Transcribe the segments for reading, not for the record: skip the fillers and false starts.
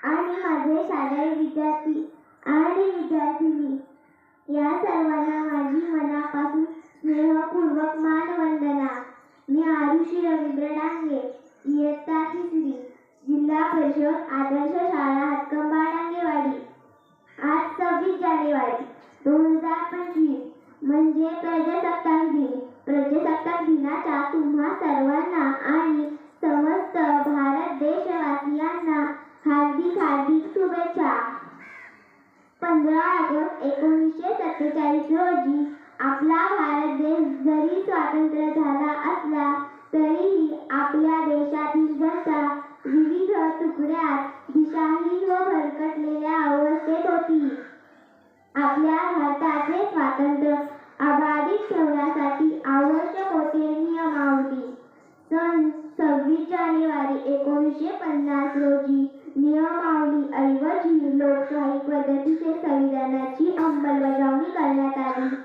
आणि माझे शालेय विद्यार्थी आणि विद्यार्थिनी या सर्वांना माझी मनापासून स्नेहपूर्वक मानवंदना। मी आरुषी रवींद्र डांगे, इयत्ता 3री, जिल्हा परिषद आदर्श शाळा हातकंबा डांगेवाडी। आज 26 जानेवारी 2025 म्हणजे प्रजासत्ताक दिन। प्रजासत्ताक दिनाच्या तुम्हा सर्वांना आणि समस्त भारत देशवासियांना हार्दिक हार्दिक शुभेच्छा। 15 ऑगस्ट 1947 रोजी आपला भारत देश जरी स्वतंत्र झाला असला तरीही आपल्या देशातील जनता विविध तुकड्यात दिशाहीन व भरकटलेल्या अवस्थेत होती। आपल्या भारताचे स्वातंत्र्य अबाधित ठेवण्यासाठी आवश्यक होते नियमावली। सन 26 जानेवारी 1950 रोजी नियमावली ऐवजी लोकशाही पद्धतीने संविधानाची अंमलबजावणी करण्यात आली।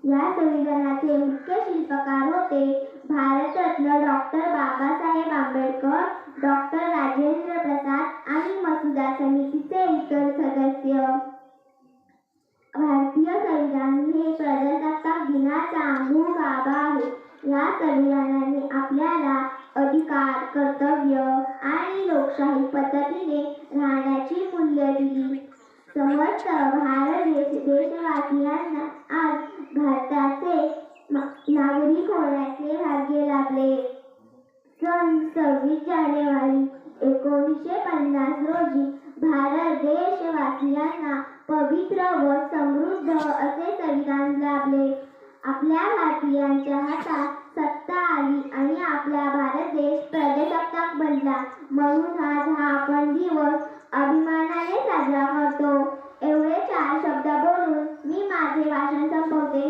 या संविधानाचे मुख्य शिल्पकार होते भारतरत्न डॉक्टर बाबासाहेब आंबेडकर, डॉक्टर राजेंद्र प्रसाद आणि मसुदा समितीचे इतर सदस्य। भारतीय संविधान हे प्रजासत्ताक दिनाचा मूळ गाभा आहे। या संविधानाने आपल्याला अधिकार, कर्तव्य आणि लोकशाही पद्धतीने राहण्याची मूल्य दिली। समस्त भारत देशवासियांना आज भारताचे नागरिक होण्याचे भाग्य लाभले। सन 26 जानेवारी 1950 रोजी भारत देशवासियांना पवित्र व समृद्ध असे संविधान लाभले। आपल्या भारतीयांच्या हातात सत्ता आली आणि आपला भारत देश प्रजासत्ताक बनला। म्हणून आज हा आपण दिवस अभिमानाने साजरा करतो। एवढे 4 शब्द बोलून मी माझे भाषण संपवते।